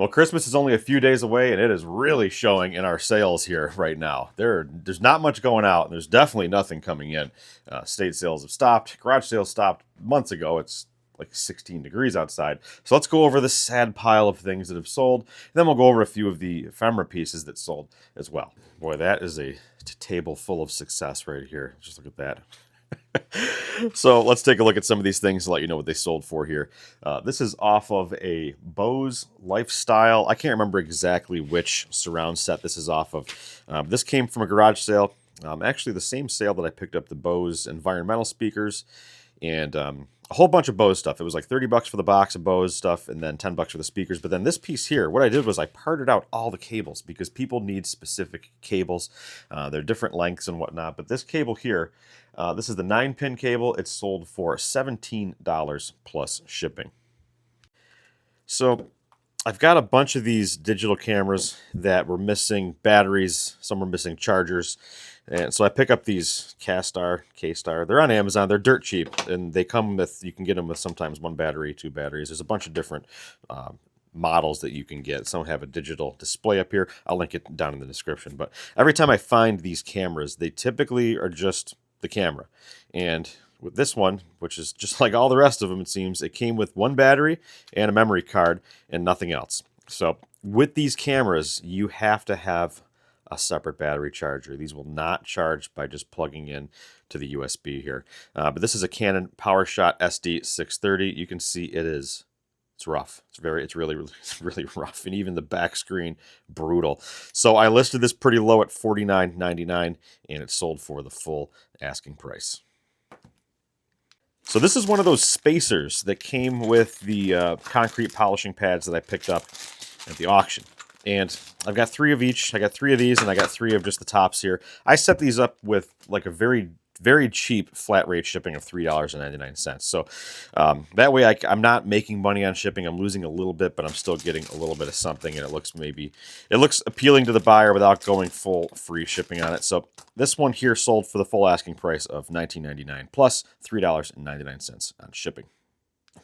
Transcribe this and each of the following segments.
Well, Christmas is only a few days away, and it is really showing in our sales here right now. There's not much going out, and there's definitely nothing coming in. State sales have stopped. Garage sales stopped months ago. It's like 16 degrees outside. So let's go over this sad pile of things that have sold. And then we'll go over a few of the ephemera pieces that sold as well. Boy, that is a table full of success right here. Just look at that. So let's take a look at some of these things to let you know what they sold for here. This is off of a Bose Lifestyle. I can't remember exactly which surround set this is off of. This came from a garage sale. Actually, the same sale that I picked up the Bose environmental speakers and a whole bunch of Bose stuff. It was like 30 bucks for the box of Bose stuff and then 10 bucks for the speakers. But then this piece here, what I did was I parted out all the cables because people need specific cables. They're different lengths and whatnot. But this cable here, this is the 9-pin cable. It's sold for $17 plus shipping. So I've got a bunch of these digital cameras that were missing batteries. Some were missing chargers. And so I pick up these K-Star. They're on Amazon. They're dirt cheap, and they come with, you can get them with sometimes 1 battery, 2 batteries. There's a bunch of different models that you can get. Some have a digital display up here. I'll link it down in the description. But every time I find these cameras, they typically are just the camera. And with this one, which is just like all the rest of them, it seems, it came with 1 battery and a memory card and nothing else. So with these cameras, you have to have a separate battery charger. These will not charge by just plugging in to the USB here. But this is a Canon PowerShot SD630. You can see it's rough. It's really rough. And even the back screen, brutal. So I listed this pretty low at $49.99 and it sold for the full asking price. So this is one of those spacers that came with the concrete polishing pads that I picked up at the auction. And I've got 3 of each. I got 3 of these, and I got 3 of just the tops here. I set these up with like a very, very cheap flat rate shipping of $3.99. So that way I'm not making money on shipping. I'm losing a little bit, but I'm still getting a little bit of something, and it looks appealing to the buyer without going full free shipping on it. So this one here sold for the full asking price of $19.99 plus $3.99 on shipping.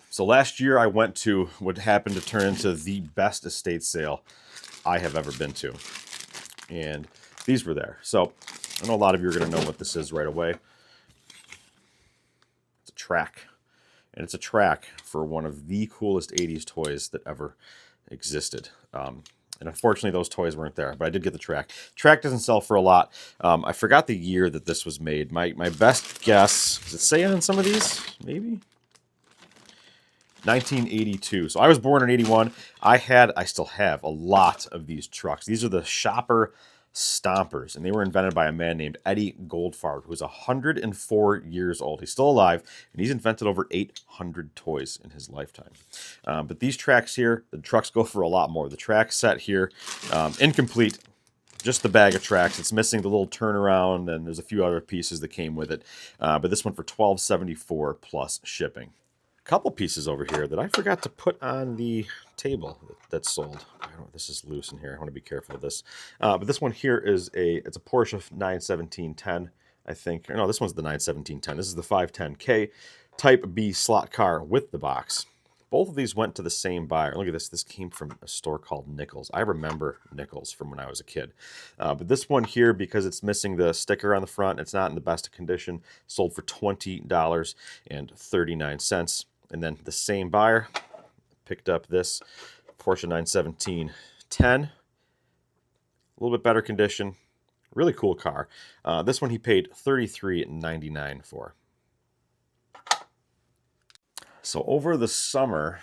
So last year I went to what happened to turn into the best estate sale I have ever been to. And these were there. So I know a lot of you are going to know what this is right away. It's a track. And it's a track for one of the coolest 80s toys that ever existed. And unfortunately, those toys weren't there, but I did get the track. Track doesn't sell for a lot. I forgot the year that this was made. My best guess, does it say on some of these? Maybe? 1982. So I was born in 81. I still have a lot of these trucks. These are the Shopper Stompers, and they were invented by a man named Eddie Goldfarb, who's 104 years old. He's still alive, and he's invented over 800 toys in his lifetime. But these tracks here, the trucks go for a lot more. The track set here, incomplete, just the bag of tracks. It's missing the little turnaround, and there's a few other pieces that came with it. But this one for $12.74 plus shipping. Couple pieces over here that I forgot to put on the table that's sold. This is loose in here. I want to be careful with this. But this one here is it's a Porsche 91710, I think. Or no, this one's the 91710. This is the 510K Type B slot car with the box. Both of these went to the same buyer. Look at this. This came from a store called Nichols. I remember Nichols from when I was a kid. But this one here, because it's missing the sticker on the front, it's not in the best of condition, sold for $20.39. And then the same buyer picked up this Porsche 91710. A little bit better condition. Really cool car. This one he paid $33.99 for. So over the summer,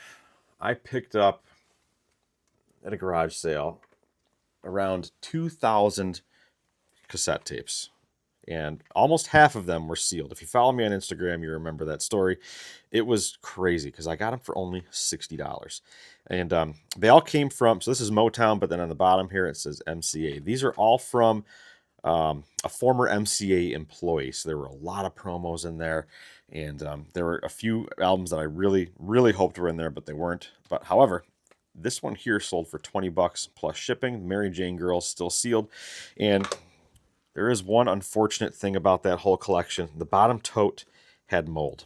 I picked up at a garage sale around 2,000 cassette tapes. And almost half of them were sealed. If you follow me on Instagram, you remember that story. It was crazy because I got them for only $60. And they all came from, so this is Motown, but then on the bottom here it says MCA. These are all from a former MCA employee. So there were a lot of promos in there. And there were a few albums that I really, really hoped were in there, but they weren't. But however, this one here sold for $20 plus shipping. Mary Jane Girl still sealed. And there is one unfortunate thing about that whole collection. The bottom tote had mold.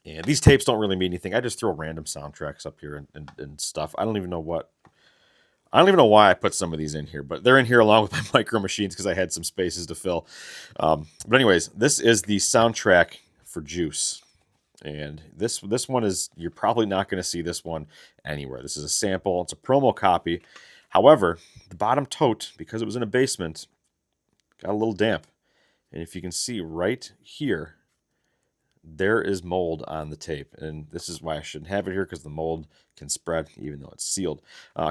And these tapes don't really mean anything. I just throw random soundtracks up here and stuff. I don't even know what I don't even know why I put some of these in here, but they're in here along with my micro machines because I had some spaces to fill. But anyways, this is the soundtrack for Juice. And this one is, you're probably not going to see this one anywhere. This is a sample. It's a promo copy. However, the bottom tote, because it was in a basement, got a little damp. And if you can see right here, there is mold on the tape. And this is why I shouldn't have it here, because the mold can spread even though it's sealed.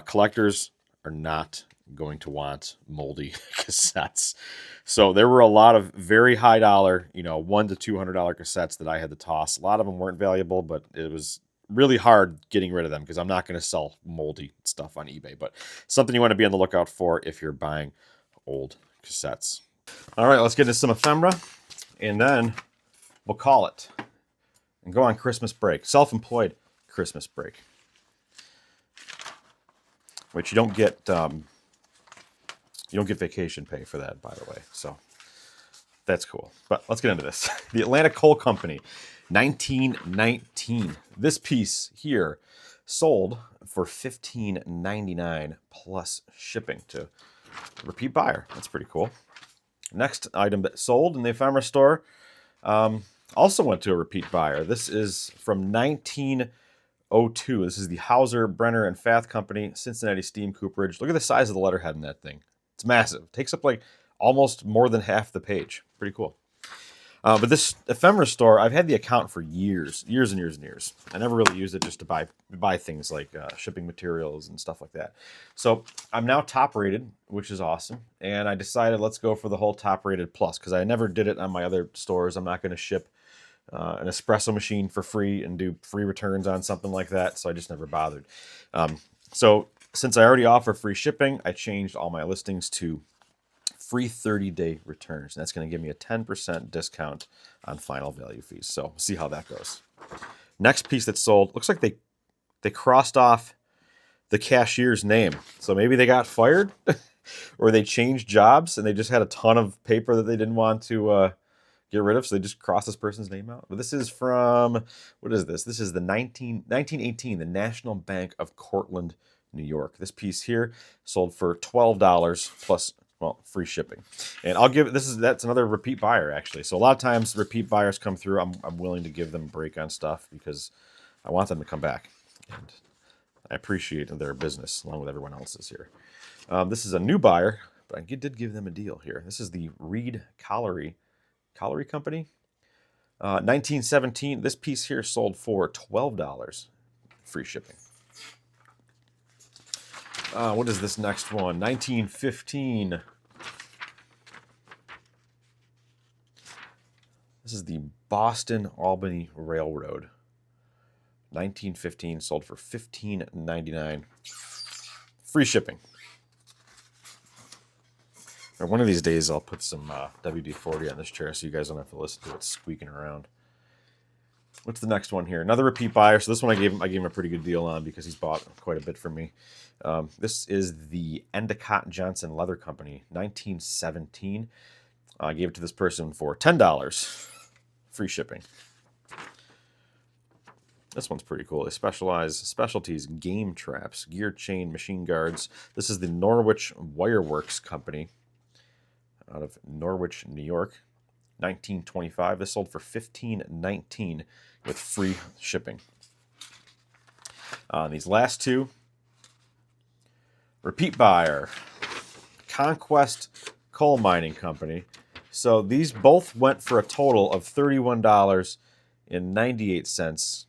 Collectors are not going to want moldy cassettes. So there were a lot of very high dollar, $100 to $200 cassettes that I had to toss. A lot of them weren't valuable, but it was really hard getting rid of them because I'm not going to sell moldy stuff on eBay. But something you want to be on the lookout for if you're buying old cassettes. All right, let's get into some ephemera, and then we'll call it and go on Christmas break. Self-employed Christmas break, which you don't get vacation pay for that, by the way. So that's cool. But let's get into this. The Atlanta Coal Company, 1919. This piece here sold for $15.99 plus shipping to a repeat buyer. That's pretty cool. Next item that sold in the ephemera store also went to a repeat buyer. This is from 1902. This is the Hauser, Brenner, and Fath Company, Cincinnati Steam Cooperage. Look at the size of the letterhead in that thing. It's massive. It takes up like almost more than half the page. Pretty cool. But this ephemera store, I've had the account for years and years and years. I never really used it just to buy things like shipping materials and stuff like that. So I'm now top rated, which is awesome. And I decided let's go for the whole top rated plus, because I never did it on my other stores. I'm not going to ship an espresso machine for free and do free returns on something like that. So I just never bothered. So since I already offer free shipping, I changed all my listings to free 30-day returns. And that's going to give me a 10% discount on final value fees. So we'll see how that goes. Next piece that sold, looks like they crossed off the cashier's name. So maybe they got fired or they changed jobs and they just had a ton of paper that they didn't want to get rid of. So they just crossed this person's name out. But this is from, what is this? This is the 1918, the National Bank of Cortland, New York. This piece here sold for $12 plus free shipping. And that's another repeat buyer, actually. So a lot of times repeat buyers come through. I'm willing to give them a break on stuff because I want them to come back. And I appreciate their business along with everyone else's here. This is a new buyer, but I did give them a deal here. This is the Reed Colliery Company. 1917. This piece here sold for $12. Free shipping. What is this next one? 1915. This is the Boston Albany Railroad. 1915, sold for $15.99. Free shipping. Or one of these days I'll put some WD-40 on this chair so you guys don't have to listen to it squeaking around. What's the next one here? Another repeat buyer. So this one I gave him a pretty good deal on because he's bought quite a bit from me. This is the Endicott Johnson Leather Company, 1917. I gave it to this person for $10. Free shipping. This one's pretty cool. They specialties game traps, gear chain, machine guards. This is the Norwich Wireworks Company out of Norwich, New York. 1925. This sold for $15.19 with free shipping. These last two, repeat buyer, Conquest Coal Mining Company. So these both went for a total of $31.98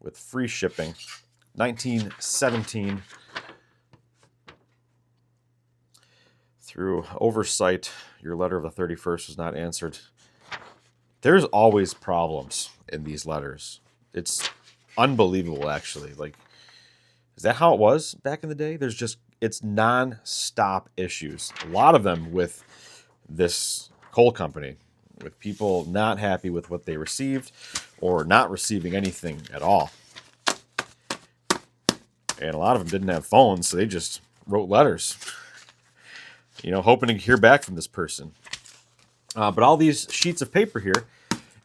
with free shipping. 1917. Through oversight, your letter of the 31st was not answered. There's always problems in these letters. It's unbelievable, actually. Like, is that how it was back in the day? It's non-stop issues. A lot of them with this coal company, with people not happy with what they received or not receiving anything at all. And a lot of them didn't have phones, so they just wrote letters, hoping to hear back from this person. But all these sheets of paper here,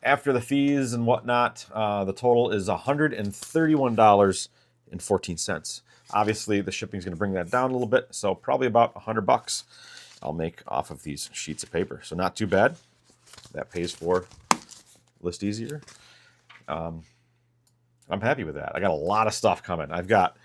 after the fees and whatnot, the total is $131.14. Obviously, the shipping is going to bring that down a little bit, so probably about $100 I'll make off of these sheets of paper. So not too bad. That pays for List Easier. I'm happy with that. I got a lot of stuff coming. I've got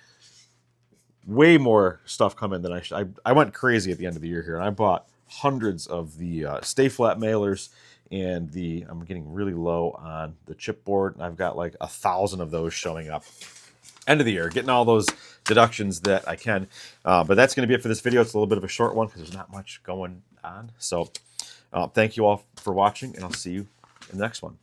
way more stuff coming than I should. I went crazy at the end of the year here, and I bought hundreds of the Stay Flat mailers, and I'm getting really low on the chipboard, and I've got like 1,000 of those showing up. End of the year, getting all those deductions that I can. But that's going to be it for this video. It's a little bit of a short one because there's not much going on. So thank you all for watching, and I'll see you in the next one.